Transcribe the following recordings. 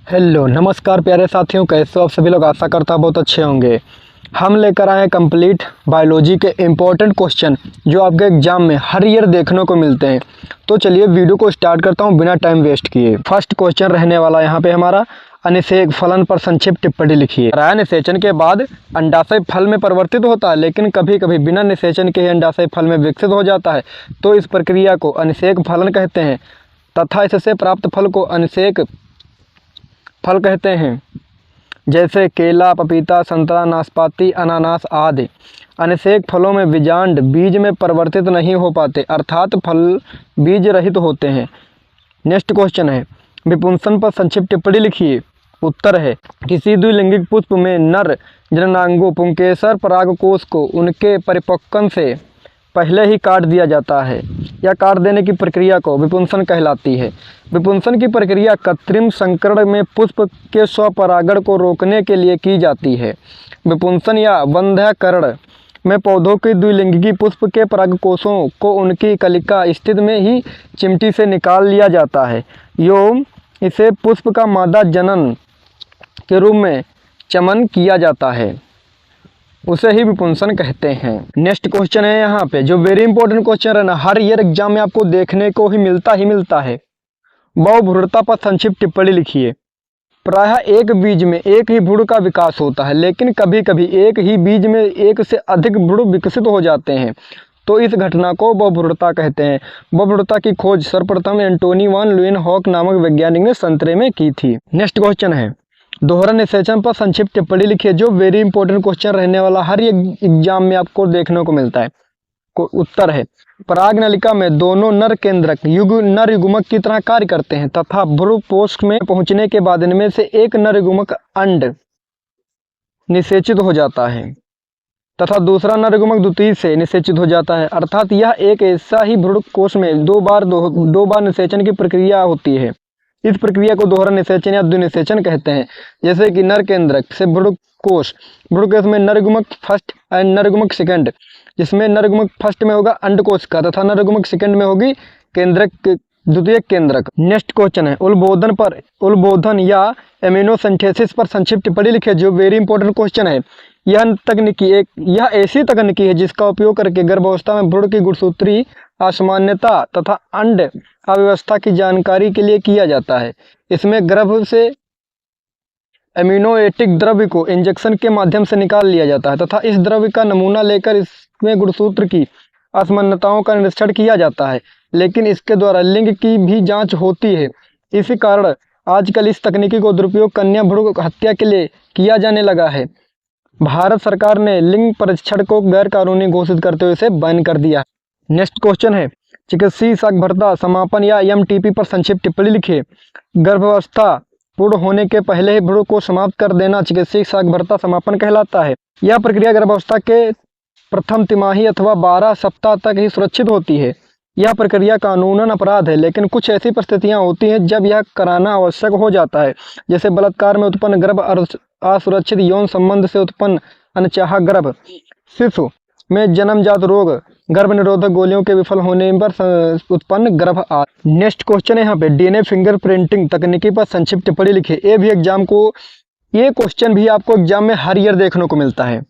Hello नमस्कार प्यारे साथियों, कैसे हो आप सभी लोग। आशा करता बहुत अच्छे होंगे। हम लेकर आए हैं कंप्लीट बायोलॉजी के इम्पोर्टेंट क्वेश्चन जो आपके एग्जाम में हर ईयर देखने को मिलते हैं। तो चलिए वीडियो को स्टार्ट करता हूं बिना टाइम वेस्ट किए। फर्स्ट क्वेश्चन रहने वाला यहाँ पे हमारा, अनिषेक फलन पर संक्षिप्त टिप्पणी लिखिए। निषेचन के बाद अंडाशय फल में परिवर्तित होता है, लेकिन कभी कभी बिना निषेचन के ही अंडाशय फल में विकसित हो जाता है, तो इस प्रक्रिया को अनिषेक फलन कहते हैं तथा इससे प्राप्त फल को अनिषेक फल कहते हैं। जैसे केला, पपीता, संतरा, नाशपाती, अनानास आदि। अनिषेक फलों में बीजांड बीज में परिवर्तित नहीं हो पाते, अर्थात फल बीज रहित होते हैं। नेक्स्ट क्वेश्चन है, विपुंसन पर संक्षिप्त टिप्पणी लिखिए। उत्तर है, किसी द्विलिंगिक पुष्प में नर जननांगों पुंकेसर परागकोश को उनके परिपक्वन से पहले ही काट दिया जाता है। या काट देने की प्रक्रिया को विपुंसन कहलाती है। विपुंसन की प्रक्रिया कृत्रिम संकरण में पुष्प के स्वपरागण को रोकने के लिए की जाती है। विपुंसन या वंध्याकरण में पौधों की द्विलिंगी पुष्प के परागकोशों को उनकी कलिका स्थिति में ही चिमटी से निकाल लिया जाता है। एवं इसे पुष्प का मादा जनन के रूप में चमन किया जाता है, उसे ही विपुंसन कहते हैं। नेक्स्ट क्वेश्चन है यहाँ पे जो वेरी इंपॉर्टेंट क्वेश्चन है ना, हर ईयर एग्जाम में आपको देखने को ही मिलता है। बहुभ्रूणता पर संक्षिप्त टिप्पणी लिखिए। प्रायः एक बीज में एक ही भ्रूण का विकास होता है, लेकिन कभी कभी एक ही बीज में एक से अधिक भ्रूण विकसित हो जाते हैं, तो इस घटना को बहुभ्रूणता कहते हैं। बहुभ्रूणता की खोज सर्वप्रथम एंटोनी वान ल्यूएनहॉक नामक वैज्ञानिक ने संतरे में की थी। नेक्स्ट क्वेश्चन है, दोहरा निषेचन पर संक्षिप्त टिप्पणी लिखिए। जो वेरी इंपॉर्टेंट क्वेश्चन रहने वाला, हर एग्जाम में आपको देखने को मिलता है। उत्तर है, पराग नलिका में दोनों नर केंद्रक नर युग्मक की तरह कार्य करते हैं तथा भ्रूपोष में पहुंचने के बाद इनमें से एक नर युग्मक अंड निषेचित हो जाता है तथा दूसरा नर युग्मक द्वितीय से निषेचित हो जाता है। अर्थात यह एक ऐसा ही भ्रूणकोश में दो बार निषेचन की प्रक्रिया होती है। इस प्रक्रिया को दोहरा निषेचन या द्विनिषेचन कहते हैं। जैसे कि नर केंद्रक से भ्रूणकोश में नर युग्मक फर्स्ट एंड नर युग्मक सेकंड, जिसमें नर युग्मक फर्स्ट में होगा अंडकोश का तथा नर युग्मक सेकंड में होगी केंद्रक द्वितीय केंद्रक। नेक्स्ट क्वेश्चन है, उद्बोधन या एमिनोसिंथेसिस पर संक्षिप्त टिप्पणी लिखिए। जो वेरी इंपॉर्टेंट क्वेश्चन है, यह ऐसी तकनीकी है जिसका उपयोग करके गर्भावस्था में भ्रूण की गुणसूत्री असामान्यता तथा अंड अव्यवस्था की जानकारी के लिए किया जाता है। इसमें गर्भ से एमिनोएटिक द्रव्य को इंजेक्शन के माध्यम से निकाल लिया जाता है तथा इस द्रव्य का नमूना लेकर इसमें गुणसूत्र की असमानताओं का निरीक्षण किया जाता है, लेकिन इसके द्वारा लिंग की भी जांच होती है। इसी कारण आजकल इस तकनीकी को दुरुपयोग कन्या भ्रूण हत्या के लिए किया जाने लगा है। भारत सरकार ने लिंग परीक्षण को गैर कानूनी घोषित करते हुए इसे बैन कर दिया। नेक्स्ट क्वेश्चन है, चिकित्सीय साक्षरता समापन या एमटीपी पर संक्षिप्त टिप्पणी लिखिए। गर्भावस्था पूर्ण होने के पहले ही भ्रूण को समाप्त कर देना चिकित्सीय साक्षरता समापन कहलाता है। यह प्रक्रिया गर्भावस्था के प्रथम तिमाही अथवा 12 सप्ताह तक ही सुरक्षित होती है। यह प्रक्रिया कानूनन अपराध है, लेकिन कुछ ऐसी परिस्थितियां होती हैं जब यह कराना आवश्यक हो जाता है, जैसे बलात्कार में उत्पन्न गर्भ, असुरक्षित यौन संबंध से उत्पन्न अनचाहा गर्भ, शिशु में जन्मजात रोग, गर्भ निरोधक गोलियों के विफल होने पर उत्पन्न गर्भ आदि। नेक्स्ट क्वेश्चन है यहाँ पे, डीएनए फिंगरप्रिंटिंग तकनीकी पर संक्षिप्त टिप्पणी लिखिए। ये क्वेश्चन भी आपको एग्जाम में हर ईयर देखने को मिलता है।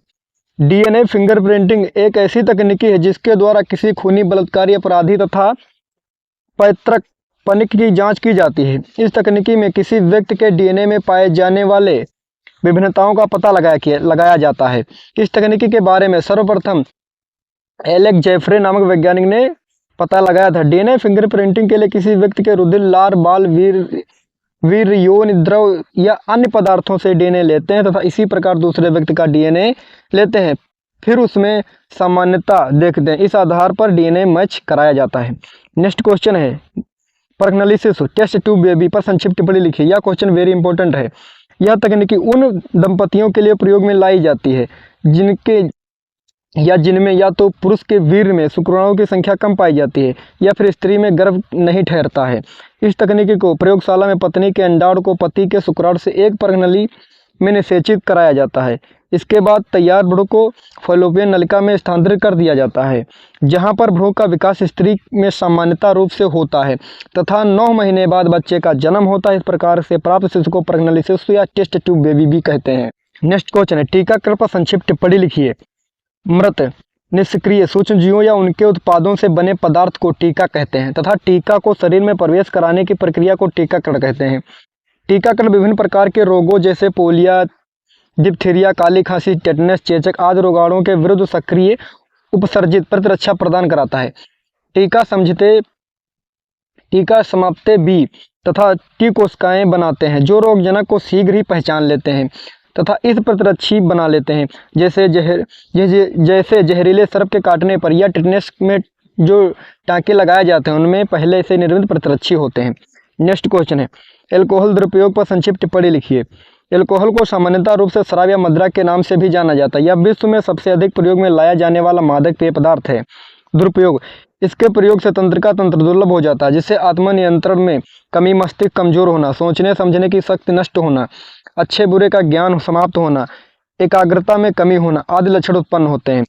डीएनए फिंगरप्रिंटिंग एक ऐसी तकनीकी है जिसके द्वारा किसी खूनी बलात्कारी अपराधी तथा पैतृक पनिक की जांच की जाती है। इस तकनीकी में किसी व्यक्ति के डीएनए में पाए जाने वाले विभिन्नताओं का पता लगाया जाता है। इस तकनीकी के बारे में सर्वप्रथम एलेक्स जेफरे नामक वैज्ञानिक ने पता लगाया था। डीएनए फिंगरप्रिंटिंग के लिए किसी व्यक्ति के रुधिर, लार, बाल, वीर, यौन द्रव या अन्य पदार्थों से डीएनए लेते हैं तथा इसी प्रकार दूसरे व्यक्ति का डीएनए लेते हैं, फिर उसमें सामान्यता देखते हैं। इस आधार पर डीएनए मैच कराया जाता है। नेक्स्ट क्वेश्चन है, प्रेग्नेंसी टेस्ट ट्यूब बेबी पर संक्षिप्त टिप्पणी लिखिए। यह क्वेश्चन वेरी इंपॉर्टेंट है। यह तकनीकी उन दंपतियों के लिए प्रयोग में लाई जाती है जिनमें या तो पुरुष के वीर्य में शुक्राणुओं की संख्या कम पाई जाती है या फिर स्त्री में गर्भ नहीं ठहरता है। इस तकनीकी को प्रयोगशाला में पत्नी के अंडाणु को पति के शुक्राणु से एक प्रग्नली में निषेचित कराया जाता है। इसके बाद तैयार भ्रूण को फैलोपियन नलिका में स्थानांतरित कर दिया जाता है, जहां पर भ्रूण का विकास स्त्री में सामान्यतः रूप से होता है तथा 9 महीने बाद बच्चे का जन्म होता है। इस प्रकार से प्राप्त शिशु को प्रेग्नली शिशु या टेस्ट ट्यूब बेबी भी कहते हैं। नेक्स्ट क्वेश्चन है, टीकाकरण पर संक्षिप्त टिप्पणी लिखिए। मृत निष्क्रिय सूक्ष्म जीवों या उनके उत्पादों से बने पदार्थ को टीका कहते हैं तथा टीका को शरीर में प्रवेश कराने की प्रक्रिया को टीकाकरण कहते हैं। टीकाकरण विभिन्न प्रकार के रोगों जैसे पोलियो, डिप्थीरिया, काली खांसी, टेटनस, चेचक आदि रोगाणुओं के विरुद्ध सक्रिय उपसर्जित प्रतिरक्षा प्रदान कराता है। टीका समाप्ते बी तथा टी कोशिकाएं बनाते हैं जो रोगजनक को शीघ्र ही पहचान लेते हैं तथा इस प्रतिरक्षी बना लेते हैं, जैसे जहरीले सर्प के काटने पर या टिटनेस में जो टाँके लगाए जाते हैं उनमें पहले से निर्मित प्रतिरक्षी होते हैं। नेक्स्ट क्वेश्चन है, एल्कोहल दुरुपयोग पर संक्षिप्त टिप्पणी लिखिए। एल्कोहल को सामान्यतः रूप से शराब या मदिरा के नाम से भी जाना जाता है। यह विश्व में सबसे अधिक प्रयोग में लाया जाने वाला मादक पेय पदार्थ है। दुरुपयोग, इसके प्रयोग से तंत्रिका तंत्र दुर्बल हो जाता है, जिससे आत्मनियंत्रण में कमी, मस्तिष्क कमजोर होना, सोचने समझने की शक्ति नष्ट होना, अच्छे बुरे का ज्ञान समाप्त होना, एकाग्रता में कमी होना आदि लक्षण उत्पन्न होते हैं।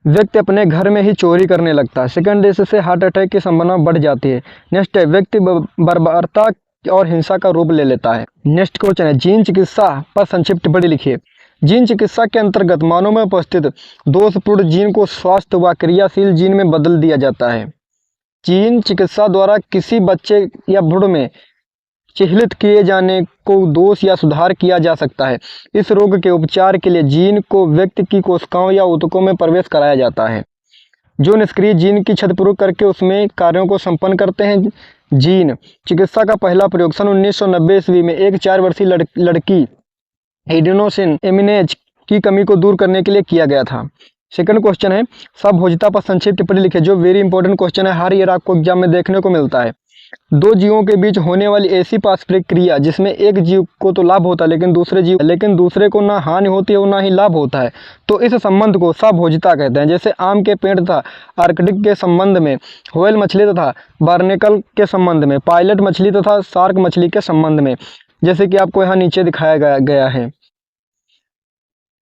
व्यक्ति अपने घर में ही चोरी करने लगता है। सेकंड, इससे हार्ट अटैक की संभावना बढ़ जाती है। नेक्स्ट है, व्यक्ति बर्बरता और हिंसा का रूप ले लेता है। नेक्स्ट क्वेश्चन है, जीन चिकित्सा पर संक्षिप्त टिप्पणी लिखिए। जीन चिकित्सा के अंतर्गत मानव में उपस्थित दोषपूर्ण जीन को स्वस्थ व क्रियाशील जीन में बदल दिया जाता है। जीन चिकित्सा द्वारा किसी बच्चे या भ्रूण में चिह्नित किए जाने को दोष या सुधार किया जा सकता है। इस रोग के उपचार के लिए जीन को व्यक्ति की कोशिकाओं या ऊतकों में प्रवेश कराया जाता है, जो निष्क्रिय जीन की क्षतिपूर्ति करके उसमें कार्यों को संपन्न करते हैं। जीन चिकित्सा का पहला प्रयोग सन 1990 ईस्वी में एक 4 वर्षीय लड़की एडिनोसिन एमिनेज की कमी को दूर करने के लिए किया गया था। सेकंड क्वेश्चन है, सबभोजिता पर संक्षिप्त टिप्पणी लिखिए। जो वेरी इंपॉर्टेंट क्वेश्चन है, हर ईयर आपको एग्जाम में देखने को मिलता है। दो जीवों के बीच होने वाली ऐसी पारस्परिक क्रिया जिसमें एक जीव को तो लाभ होता है लेकिन दूसरे को ना हानि होती है और ना ही लाभ होता है, तो इस संबंध को सबभोजिता कहते हैं। जैसे आम के पेड़ तथा आर्कटिक के संबंध में, व्हेल मछली तथा बार्नेकल के संबंध में, पायलट मछली तथा शार्क मछली के संबंध में, जैसे कि आपको यहाँ नीचे दिखाया गया है।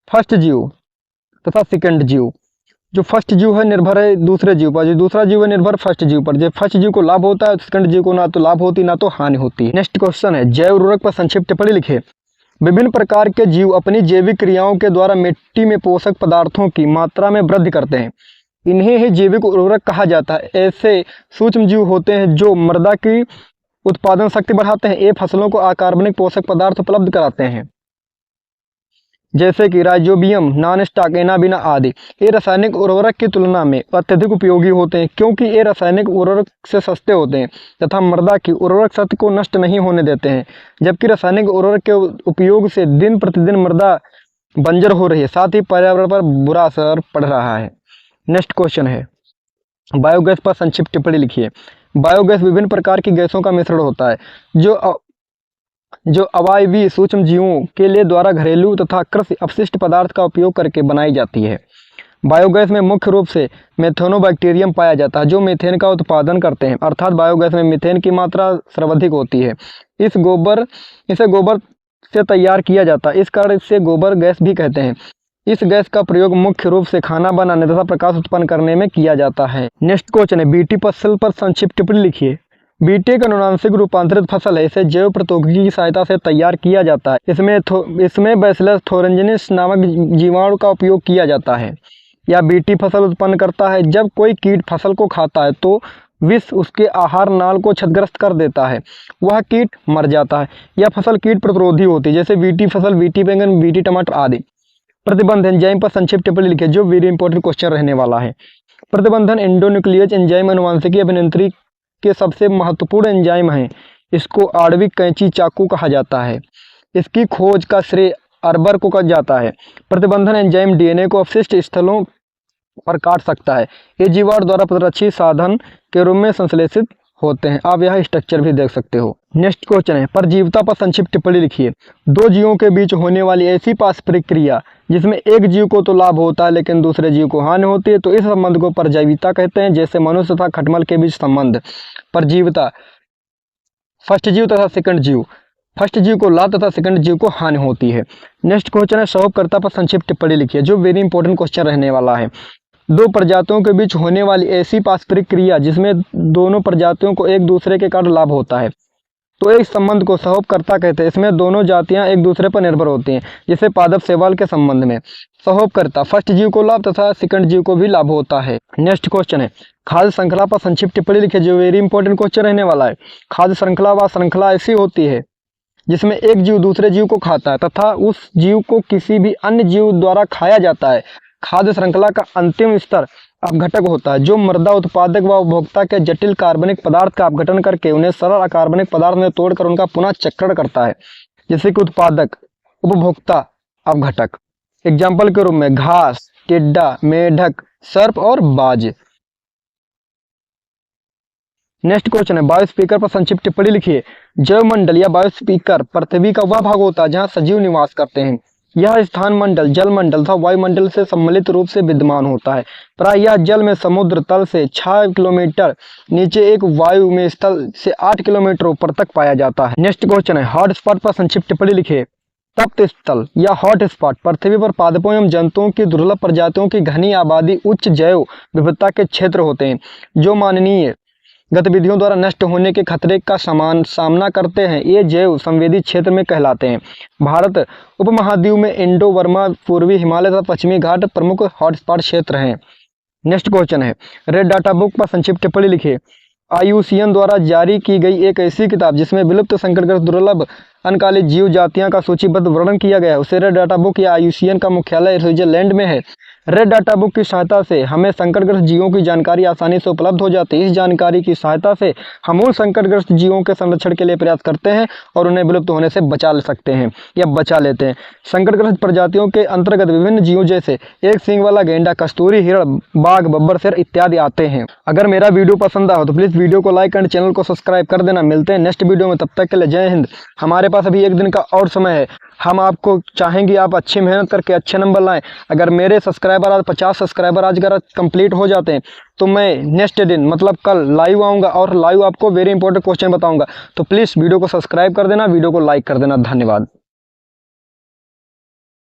फर्स्ट जीव तथा सेकंड जीव। जो फर्स्ट जीव है निर्भर है दूसरे जीव पर, जो दूसरा जीव है निर्भर फर्स्ट जीव पर। जब फर्स्ट जीव को लाभ होता है तो सेकंड जीव को ना तो लाभ होती ना तो हानि होती। नेक्स्ट क्वेश्चन है, जैव उर्वरक पर संक्षिप्त टिप्पणी लिखिए। विभिन्न प्रकार के जीव अपनी जैविक क्रियाओं के द्वारा मिट्टी में पोषक पदार्थों की मात्रा में वृद्धि करते हैं। इन्हें ही जैविक उर्वरक कहा जाता है। ऐसे सूक्ष्म जीव होते हैं जो मृदा की उत्पादन शक्ति बढ़ाते हैं। ये फसलों को अकार्बनिक पोषक पदार्थ उपलब्ध कराते हैं, जैसे कि राइजोबियम, नॉन स्टॉक, एनाबिना आदि। ये रासायनिक उर्वरक की तुलना में अत्यधिक उपयोगी होते हैं क्योंकि ये रासायनिक उर्वरक से सस्ते होते हैं तथा मृदा की उर्वरक शक्ति को नष्ट नहीं होने देते हैं, जबकि रासायनिक उर्वरक के उपयोग से दिन प्रतिदिन मृदा बंजर हो रही है, साथ ही पर्यावरण पर बुरा असर पड़ रहा है। नेक्स्ट क्वेश्चन है, बायोगैस पर संक्षिप्त टिप्पणी लिखिए। बायोगैस विभिन्न प्रकार की गैसों का मिश्रण होता है जो अवायवीय सूक्ष्म जीवों के लिए द्वारा घरेलू तथा कृषि अपशिष्ट पदार्थ का उपयोग करके बनाई जाती है। बायोगैस में मुख्य रूप से मेथेनोबैक्टीरियम पाया जाता है जो मीथेन का उत्पादन करते हैं, अर्थात बायोगैस में मीथेन की मात्रा सर्वाधिक होती है। इसे गोबर से तैयार किया जाता है, इस कारण इसे गोबर गैस भी कहते हैं। इस गैस का प्रयोग मुख्य रूप से खाना बनाने तथा प्रकाश उत्पन्न करने में किया जाता है। नेक्स्ट क्वेश्चन है, बीटी फसल पर संक्षिप्त टिप्पणी लिखिए। बीटी एक अनुवांशिक रूपांतरित फसल है। इसे जैव प्रौद्योगिकी की सहायता से तैयार किया जाता है। इसमें बैसिलस थोरेंजिनिस नामक जीवाणु का उपयोग किया जाता है। यह बीटी फसल उत्पन्न करता है। जब कोई कीट फसल को खाता है तो विष उसके आहार नाल को क्षतिग्रस्त कर देता है, वह कीट मर जाता है। यह फसल कीट प्रतिरोधी होती है, जैसे बीटी फसल, बीटी बैंगन, बीटी टमाटर आदि। प्रतिबंध एंजाइम पर संक्षिप्त टिप्पणी लिखिए, जो वेरी इंपॉर्टेंट क्वेश्चन रहने वाला है। प्रतिबंधन एंडोन्यूक्लियस एंजाइम अनुवांशिकी अभियंत्रिकी के सबसे महत्वपूर्ण एंजाइम है। इसको आणविक कैंची चाकू कहा जाता है। इसकी खोज का श्रेय अर्बर को कहा जाता है। प्रतिबंधन एंजाइम डीएनए को अपशिष्ट स्थलों पर काट सकता है। ये जीवाणु द्वारा प्रतिरक्षी साधन के रूप में संश्लेषित होते हैं। आप यह स्ट्रक्चर भी देख सकते हो। नेक्स्ट क्वेश्चन है, परजीविता पर संक्षिप्त टिप्पणी लिखिए। दो जीवों के बीच होने वाली ऐसी पारस्परिक क्रिया जिसमें एक जीव को तो लाभ होता है लेकिन दूसरे जीव को हानि होती है, तो इस संबंध को परजीविता कहते हैं। जैसे मनुष्य तथा खटमल के बीच संबंध। परजीविता, फर्स्ट जीव तथा सेकंड जीव। फर्स्ट जीव को लाभ तथा सेकंड जीव को हानि होती है। नेक्स्ट क्वेश्चन है सौंपकर्ता पर संक्षिप्त टिप्पणी लिखिए, जो वेरी इंपॉर्टेंट क्वेश्चन रहने वाला है। दो प्रजातियों के बीच होने वाली ऐसी पारस्परिक क्रिया जिसमें दोनों प्रजातियों को एक दूसरे के कारण लाभ होता है, तो एक संबंध को सौंपकर्ता कहते हैं। इसमें दोनों जातियां एक दूसरे पर निर्भर होती हैं, जिसे पादप शैवाल के संबंध में सौंपकर्ता फर्स्ट जीव को लाभ तथा सेकंड जीव को भी लाभ होता है। नेक्स्ट क्वेश्चन है खाद्य श्रृंखला पर संक्षिप्त टिप्पणी लिखिए, जो वेरी इंपॉर्टेंट क्वेश्चन रहने वाला है। खाद्य श्रृंखला व श्रृंखला ऐसी होती है जिसमें एक जीव दूसरे जीव को खाता है तथा उस जीव को किसी भी अन्य जीव द्वारा खाया जाता है। खाद्य श्रृंखला का अंतिम स्तर अपघटक होता है, जो मृदा उत्पादक व उपभोक्ता के जटिल कार्बनिक पदार्थ का अपघटन करके उन्हें सरल अकार्बनिक पदार्थ में तोड़कर उनका पुनः चक्रण करता है, जैसे कि उत्पादक, उपभोक्ता, अपघटक। एग्जाम्पल के रूप में घास, टिड्डा, मेढक, सर्प और बाज। नेक्स्ट क्वेश्चन है बायोस्फीयर पर संक्षिप्त टिप्पणी लिखिए। जैवमंडल या बायोस्फीयर पृथ्वी का वह भाग होता है जहां सजीव निवास करते हैं। यह स्थान मंडल, जल मंडल तथा वायुमंडल से सम्मिलित रूप से विद्यमान होता है। प्राय यह जल में समुद्र तल से 6 किलोमीटर नीचे, एक वायु में स्थल से 8 किलोमीटर ऊपर तक पाया जाता है। नेक्स्ट क्वेश्चन है हॉट स्पॉट पर संक्षिप्त टिप्पणी लिखिए। तप्त स्थल या हॉट स्पॉट पृथ्वी पर पादपों एवं जंतुओं की दुर्लभ प्रजातियों की घनी आबादी, उच्च जैव विविधता के क्षेत्र होते हैं, जो मानवीय गतिविधियों द्वारा नष्ट होने के खतरे का सामना करते हैं। ये जैव संवेदी क्षेत्र में कहलाते हैं। भारत उपमहाद्वीप में इंडो बर्मा, पूर्वी हिमालय तथा पश्चिमी घाट प्रमुख हॉटस्पॉट क्षेत्र हैं। नेक्स्ट क्वेश्चन है रेड डाटा बुक पर संक्षिप्त टिप्पणी लिखिए। IUCN द्वारा जारी की गई एक ऐसी किताब जिसमें विलुप्त, संकटग्रस्त, दुर्लभ, अनकालिक जीव जातियां का सूचीबद्ध वर्णन किया गया है, उसे रेड डाटा बुक या IUCN का मुख्यालय स्विट्जरलैंड में है। रेड डाटा बुक की सहायता से हमें संकटग्रस्त जीवों की जानकारी आसानी से उपलब्ध हो जाती है। इस जानकारी की सहायता से हम उन संकटग्रस्त जीवों के संरक्षण के लिए प्रयास करते हैं और उन्हें विलुप्त होने से बचा सकते हैं या बचा लेते हैं। संकटग्रस्त प्रजातियों के अंतर्गत विभिन्न जीवों जैसे एक सींग वाला गेंडा, कस्तूरी हिरण, बाघ, बब्बर शेर इत्यादि आते हैं। अगर मेरा वीडियो पसंद आया हो तो प्लीज़ वीडियो को लाइक एंड चैनल को सब्सक्राइब कर देना। मिलते हैं नेक्स्ट वीडियो में, तब तक के लिए जय हिंद। हमारे पास अभी 1 दिन का और समय है। हम आपको चाहेंगे आप अच्छी मेहनत करके अच्छे नंबर लाएं। अगर मेरे सब्सक्राइबर आज 50 सब्सक्राइबर आज अगर कंप्लीट हो जाते हैं तो मैं नेक्स्ट दिन मतलब कल लाइव आऊँगा और लाइव आपको वेरी इंपॉर्टेंट क्वेश्चन बताऊँगा। तो प्लीज़ वीडियो को सब्सक्राइब कर देना, वीडियो को लाइक कर देना। धन्यवाद।